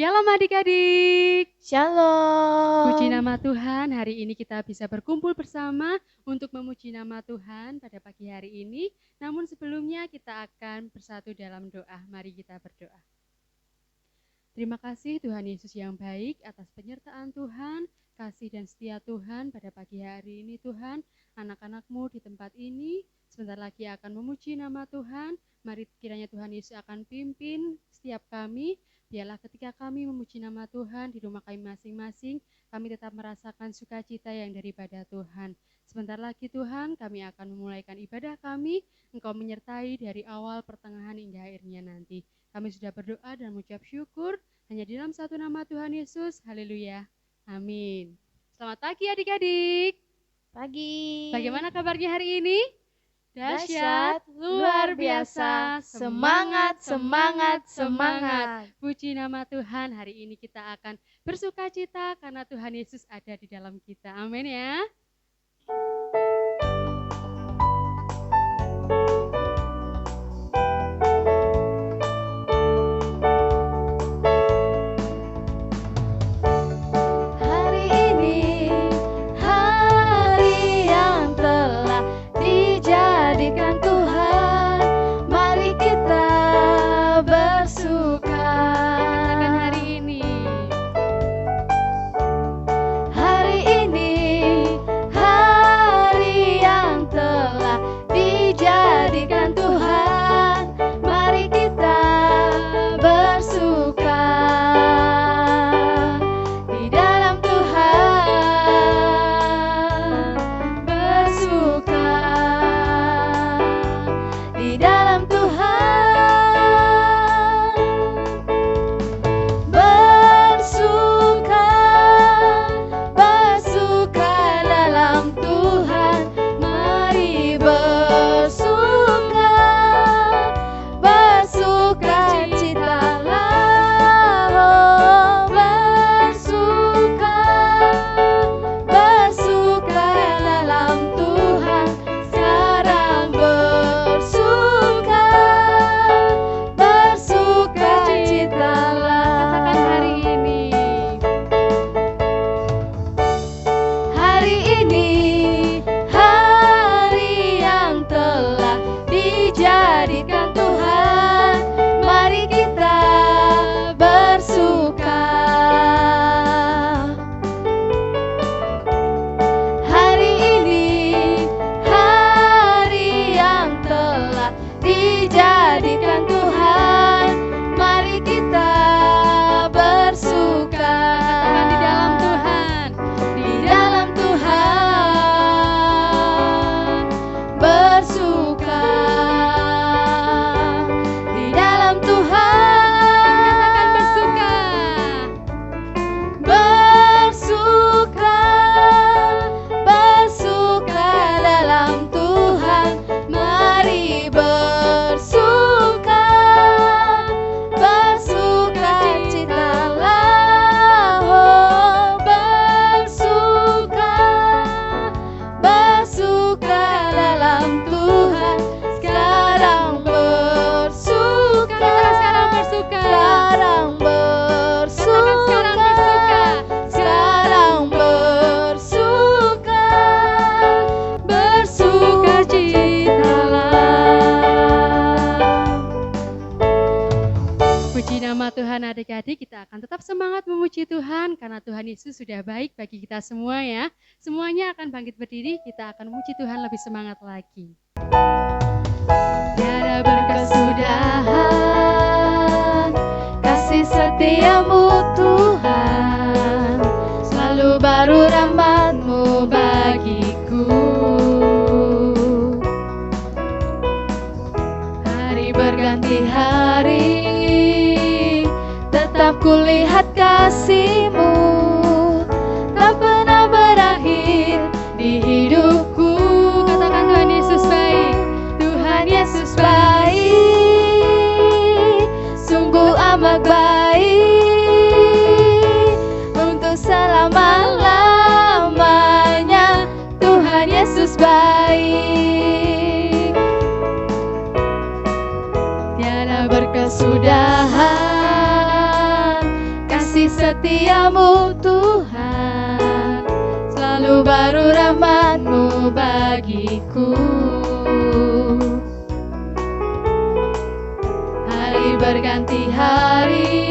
Shalom adik-adik. Puji Shalom. nama Tuhan, hari ini kita bisa berkumpul bersama untuk memuji nama Tuhan pada pagi hari ini. Namun sebelumnya kita akan bersatu dalam doa. Mari kita berdoa. Terima kasih Tuhan Yesus yang baik atas penyertaan Tuhan, kasih dan setia Tuhan pada pagi hari ini Tuhan. Anak-anak-Mu di tempat ini sebentar lagi akan memuji nama Tuhan. Mari kiranya Tuhan Yesus akan pimpin setiap kami. Biarlah ketika kami memuji nama Tuhan di rumah kami masing-masing, kami tetap merasakan sukacita yang daripada Tuhan. Sebentar lagi Tuhan, kami akan memulaikan ibadah kami. Engkau menyertai dari awal, pertengahan hingga akhirnya nanti. Kami sudah berdoa dan mengucap syukur hanya di dalam satu nama Tuhan Yesus. Haleluya. Amin. Selamat pagi adik-adik. Pagi. Bagaimana kabarnya hari ini? Dahsyat, luar biasa, semangat, semangat, semangat. Puji nama Tuhan, hari ini kita akan bersukacita karena Tuhan Yesus ada di dalam kita. Amin ya. Hari ini, hari yang telah dijadikan Tuhan, mari kita bersuka. Katakan hari ini. Hari ini, hari yang telah dijadikan Tuhan, mari kita bersuka. Di dalam Tuhan, bersuka. Di dalam Tuhan, bersuka. Bersuka dalam Tuhan, mari bersuka. Bersuka citalah, oh bersuka. Bersuka dalam Tuhan, sekarang bersuka. Bersuka citalah. Katakan hari ini. Hari ini, hari yang telah dijadikan Tuhan, mari kita bersuka. Hari ini, hari yang telah dijadikan Tuhan, mari kita bersuka. Katakan di dalam Tuhan. Di dalam Tuhan, bersuka. Di dalam Tuhan, Katakan bersuka. bersuka. Bersuka dalam Tuhan, mari bersuka. Bersuka citalah, oh bersuka. Bersuka dalam Tuhan, sekarang bersuka. Katakan sekarang bersuka. Sekarang bersuka. Katakan sekarang bersuka. Sekarang bersuka. Bersuka citalah. Puji nama Tuhan adik-adik, kita akan tetap semangat memuji Tuhan karena Tuhan Yesus sudah baik bagi kita semua ya. Semuanya akan bangkit berdiri, kita akan memuji Tuhan lebih semangat lagi. Tiada Berkesudahan kasih setiamu Tuhan, selalu baru rahmat-Mu bagiku. Hari berganti hari, tetap kulihat kasih-Mu, tak pernah berakhir di hidupku. Katakan Tuhan Yesus baik. Tuhan Yesus baik, sungguh amat baik, untuk selama-lamanya. Tuhan Yesus baik. Tiada berkesudahan kasih setiamu Tuhan, selalu baru rahmat-Mu bagiku. Hari berganti hari,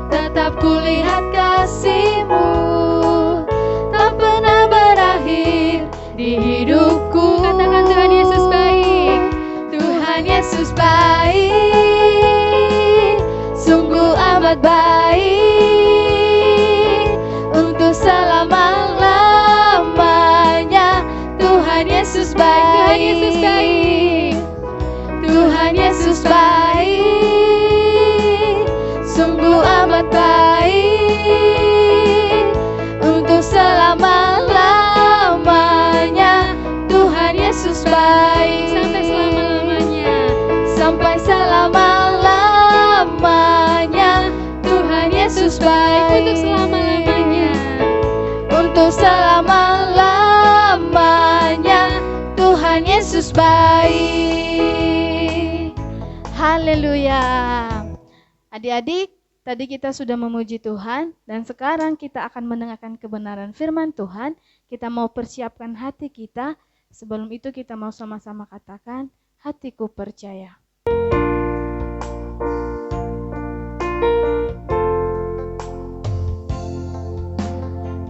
tetap kulihat kasih-Mu, tak pernah berakhir di hidupku. Katakan Tuhan Yesus baik. Tuhan Yesus baik, sungguh amat baik, untuk selama-lamanya. Tuhan Yesus baik, Tuhan Yesus baik, sungguh amat baik, untuk selama-lamanya. Tuhan Yesus baik, Sampai selama-lamanya. sampai selama-lamanya. Tuhan Yesus baik, Untuk selama-lamanya. untuk selama-lamanya. Tuhan Yesus baik. Haleluya. Adik-adik, tadi kita sudah memuji Tuhan, dan sekarang kita akan mendengarkan kebenaran firman Tuhan. Kita mau persiapkan hati kita. Sebelum itu kita mau sama-sama katakan, hatiku percaya.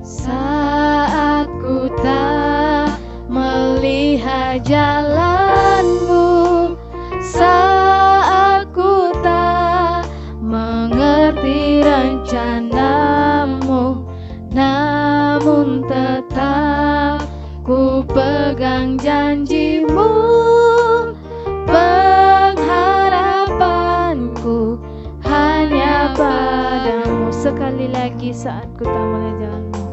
Saat ku tak melihat jalan-Mu, saat ku tak mengerti rencana-Mu, namun tetap ku pegang janji-Mu. Pengharapanku hanya padamu. Sekali lagi, saat ku tak melihat jalan-Mu,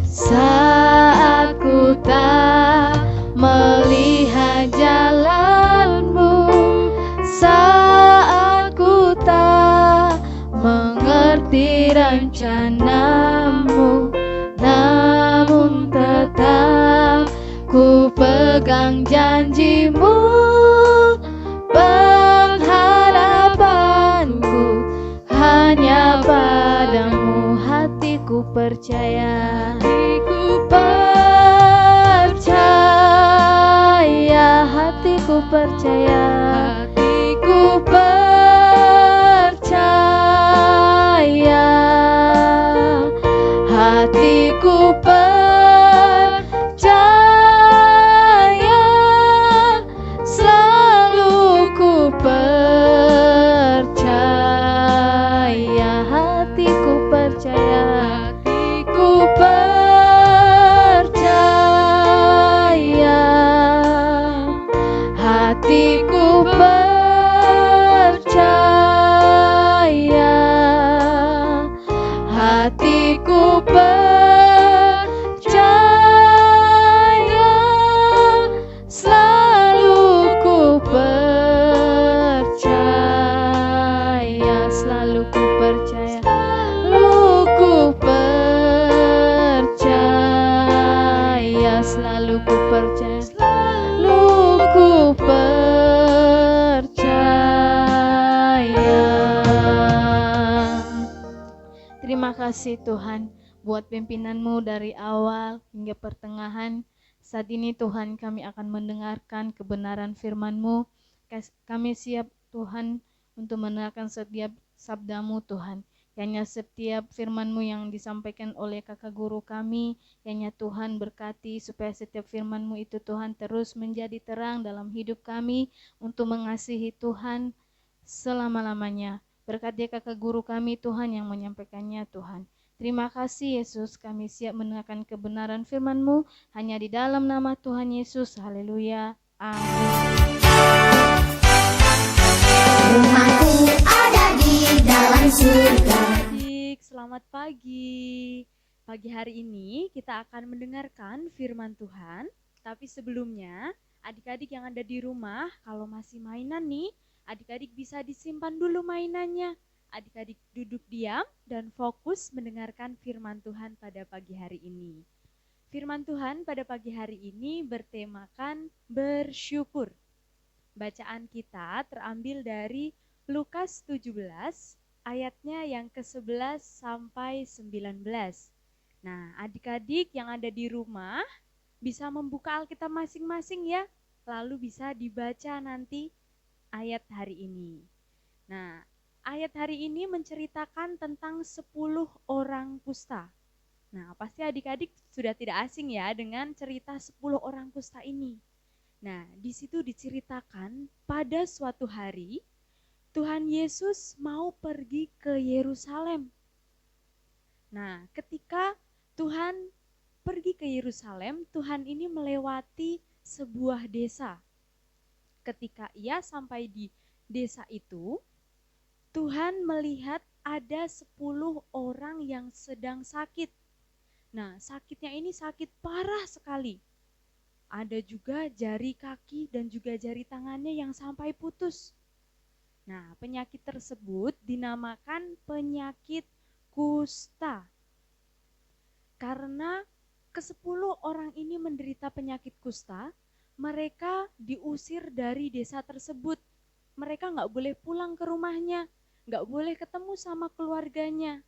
saat ku tak melihat jalan-Mu, saat ku tak mengerti rencana-Mu, namun tetap ku pegang janji-Mu. Pengharapanku hanya padamu. Hatiku percaya, hatiku percaya, hatiku percaya, hatiku percaya, hatiku percaya, selalu ku percaya. Hatiku percaya, hatiku percaya, hatiku percaya, hatiku percaya, selalu ku percaya, selalu ku percaya, selalu ku percaya, selalu ku percaya, selalu ku percaya. Terima kasih Tuhan buat pimpinan-Mu dari awal hingga pertengahan. Saat ini Tuhan, kami akan mendengarkan kebenaran firman-Mu. Kami siap Tuhan untuk mendengarkan setiap sabda-Mu Tuhan. Hanya setiap firman-Mu yang disampaikan oleh kakak guru kami, hanya Tuhan berkati supaya setiap firman-Mu itu Tuhan terus menjadi terang dalam hidup kami untuk mengasihi Tuhan selama-lamanya. Berkati kakak guru kami Tuhan yang menyampaikannya Tuhan. Terima kasih Yesus, kami siap mendengarkan kebenaran firman-Mu hanya di dalam nama Tuhan Yesus. Haleluya. Amin. Rumahku ada di dalam surga. Adik, selamat pagi. Pagi hari ini kita akan mendengarkan firman Tuhan. Tapi sebelumnya, adik-adik yang ada di rumah, kalau masih mainan nih, adik-adik bisa disimpan dulu mainannya. Adik-adik duduk diam dan fokus mendengarkan firman Tuhan pada pagi hari ini. Firman Tuhan pada pagi hari ini bertemakan bersyukur. Bacaan kita terambil dari Lukas 17 ayatnya yang ke-11 sampai 19. Nah, adik-adik yang ada di rumah bisa membuka Alkitab masing-masing ya, lalu bisa dibaca nanti ayat hari ini. Nah, ayat hari ini menceritakan tentang 10 orang kusta. Nah, pasti adik-adik sudah tidak asing ya dengan cerita 10 orang kusta ini. Nah, di situ diceritakan pada suatu hari Tuhan Yesus mau pergi ke Yerusalem. Nah, ketika Tuhan pergi ke Yerusalem, Tuhan ini melewati sebuah desa. Ketika ia sampai di desa itu, Tuhan melihat ada 10 orang yang sedang sakit. Nah, sakitnya ini sakit parah sekali. Ada juga jari kaki dan juga jari tangannya yang sampai putus. Nah, penyakit tersebut dinamakan penyakit kusta. Karena ke-10 orang ini menderita penyakit kusta, mereka diusir dari desa tersebut. Mereka nggak boleh pulang ke rumahnya, nggak boleh ketemu sama keluarganya.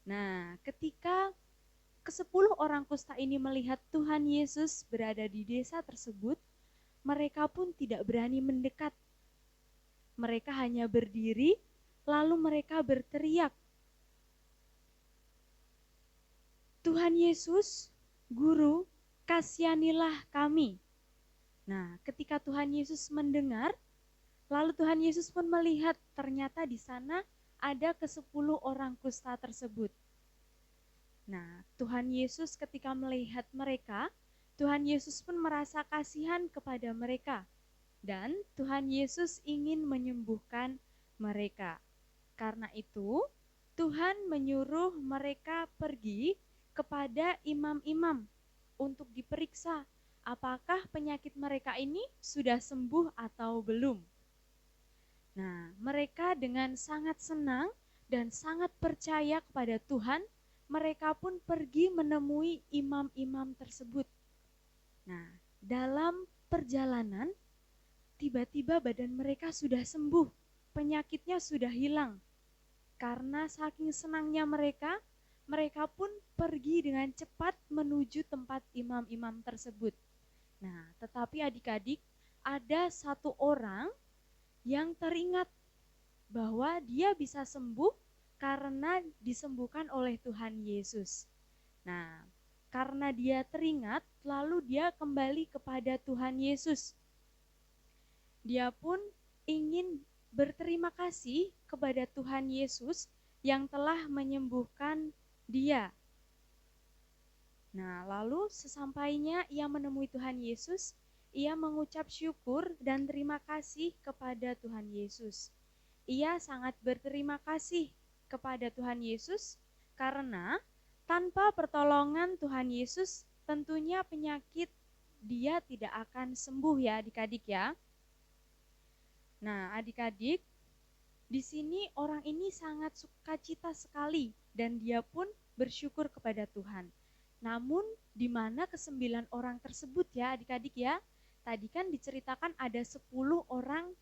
Nah, ketika ke-10 orang kusta ini melihat Tuhan Yesus berada di desa tersebut, mereka pun tidak berani mendekat. Mereka hanya berdiri, lalu mereka berteriak, "Tuhan Yesus, Guru, kasihanilah kami." Nah, ketika Tuhan Yesus mendengar, lalu Tuhan Yesus pun melihat ternyata di sana ada ke-10 orang kusta tersebut. Nah, Tuhan Yesus ketika melihat mereka, Tuhan Yesus pun merasa kasihan kepada mereka. Dan Tuhan Yesus ingin menyembuhkan mereka. Karena itu, Tuhan menyuruh mereka pergi kepada imam-imam untuk diperiksa apakah penyakit mereka ini sudah sembuh atau belum. Nah, mereka dengan sangat senang dan sangat percaya kepada Tuhan, mereka pun pergi menemui imam-imam tersebut. Nah, dalam perjalanan, tiba-tiba badan mereka sudah sembuh, penyakitnya sudah hilang. Karena saking senangnya mereka, mereka pun pergi dengan cepat menuju tempat imam-imam tersebut. Nah, tetapi adik-adik, ada satu orang yang teringat bahwa dia bisa sembuh karena disembuhkan oleh Tuhan Yesus. Nah, karena dia teringat, lalu dia kembali kepada Tuhan Yesus. Dia pun ingin berterima kasih kepada Tuhan Yesus yang telah menyembuhkan dia. Nah, lalu sesampainya ia menemui Tuhan Yesus, ia mengucap syukur dan terima kasih kepada Tuhan Yesus. Ia sangat berterima kasih kepada Tuhan Yesus karena tanpa pertolongan Tuhan Yesus tentunya penyakit dia tidak akan sembuh ya adik-adik ya. Nah, adik-adik, di sini orang ini sangat sukacita sekali dan dia pun bersyukur kepada Tuhan. Namun di mana ke-9 orang tersebut ya adik-adik ya, tadi kan diceritakan ada 10 orang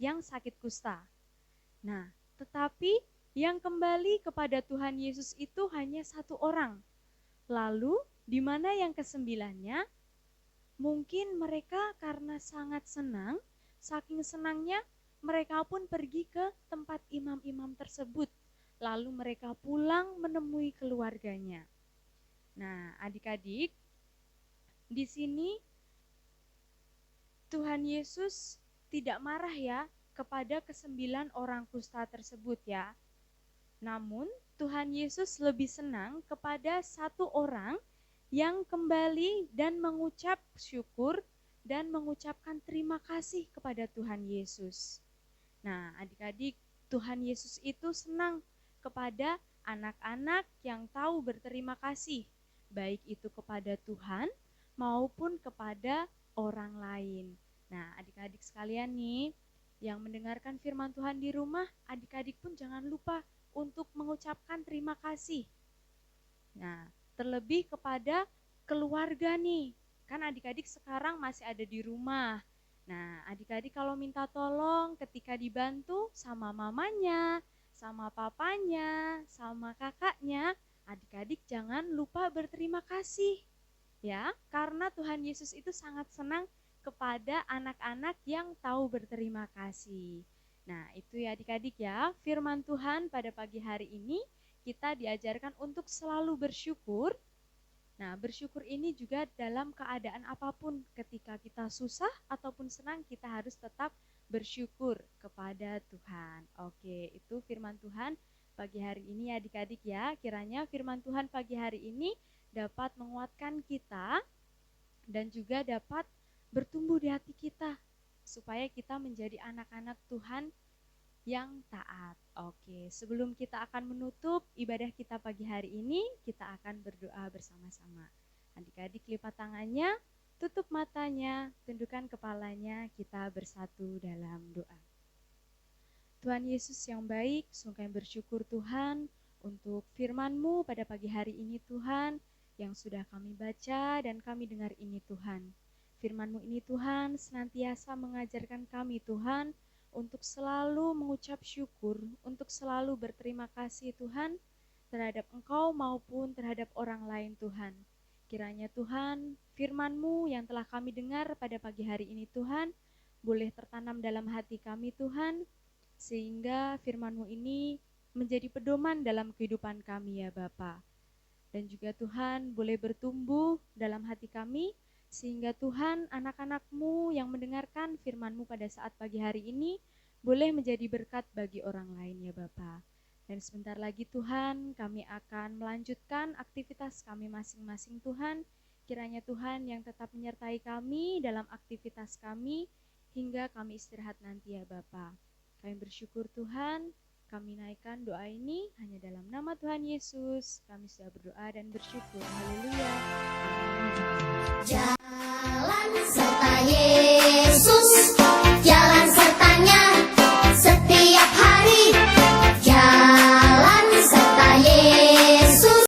yang sakit kusta. Nah, tetapi yang kembali kepada Tuhan Yesus itu hanya 1 orang. Lalu di mana yang ke-9-nya? Mungkin mereka karena sangat senang, saking senangnya mereka pun pergi ke tempat imam-imam tersebut. Lalu mereka pulang menemui keluarganya. Nah, adik-adik, di sini Tuhan Yesus tidak marah ya kepada ke-9 orang kusta tersebut ya. Namun Tuhan Yesus lebih senang kepada 1 orang yang kembali dan mengucap syukur dan mengucapkan terima kasih kepada Tuhan Yesus. Nah, adik-adik, Tuhan Yesus itu senang kepada anak-anak yang tahu berterima kasih, baik itu kepada Tuhan maupun kepada orang lain. Nah, adik-adik sekalian nih, yang mendengarkan firman Tuhan di rumah, adik-adik pun jangan lupa untuk mengucapkan terima kasih. Nah, terlebih kepada keluarga nih, kan adik-adik sekarang masih ada di rumah. Nah, adik-adik kalau minta tolong ketika dibantu sama mamanya, sama papanya, sama kakaknya, adik-adik jangan lupa berterima kasih. Ya, karena Tuhan Yesus itu sangat senang kepada anak-anak yang tahu berterima kasih. Nah, itu ya adik-adik ya, firman Tuhan pada pagi hari ini kita diajarkan untuk selalu bersyukur. Nah, bersyukur ini juga dalam keadaan apapun, ketika kita susah ataupun senang, kita harus tetap bersyukur kepada Tuhan. Oke, itu firman Tuhan pagi hari ini adik-adik ya. Kiranya firman Tuhan pagi hari ini dapat menguatkan kita dan juga dapat bertumbuh di hati kita, supaya kita menjadi anak-anak Tuhan yang taat. Oke, sebelum kita akan menutup ibadah kita pagi hari ini, kita akan berdoa bersama-sama. Adik-adik lipat tangannya, tutup matanya, tundukkan kepalanya, kita bersatu dalam doa. Tuhan Yesus yang baik, sungguh bersyukur Tuhan untuk firman-Mu pada pagi hari ini Tuhan, yang sudah kami baca dan kami dengar ini Tuhan. Firman-Mu ini Tuhan senantiasa mengajarkan kami Tuhan, untuk selalu mengucap syukur, untuk selalu berterima kasih Tuhan terhadap Engkau maupun terhadap orang lain Tuhan. Kiranya Tuhan, firman-Mu yang telah kami dengar pada pagi hari ini Tuhan, boleh tertanam dalam hati kami Tuhan, sehingga firman-Mu ini menjadi pedoman dalam kehidupan kami ya Bapa. Dan juga Tuhan boleh bertumbuh dalam hati kami, sehingga Tuhan anak-anak-Mu yang mendengarkan firman-Mu pada saat pagi hari ini boleh menjadi berkat bagi orang lain ya Bapa. Dan sebentar lagi Tuhan kami akan melanjutkan aktivitas kami masing-masing Tuhan. Kiranya Tuhan yang tetap menyertai kami dalam aktivitas kami hingga kami istirahat nanti ya Bapa. Kami bersyukur Tuhan, kami naikkan doa ini hanya dalam nama Tuhan Yesus. Kami sudah berdoa dan bersyukur. Haleluya. Jalan serta Yesus.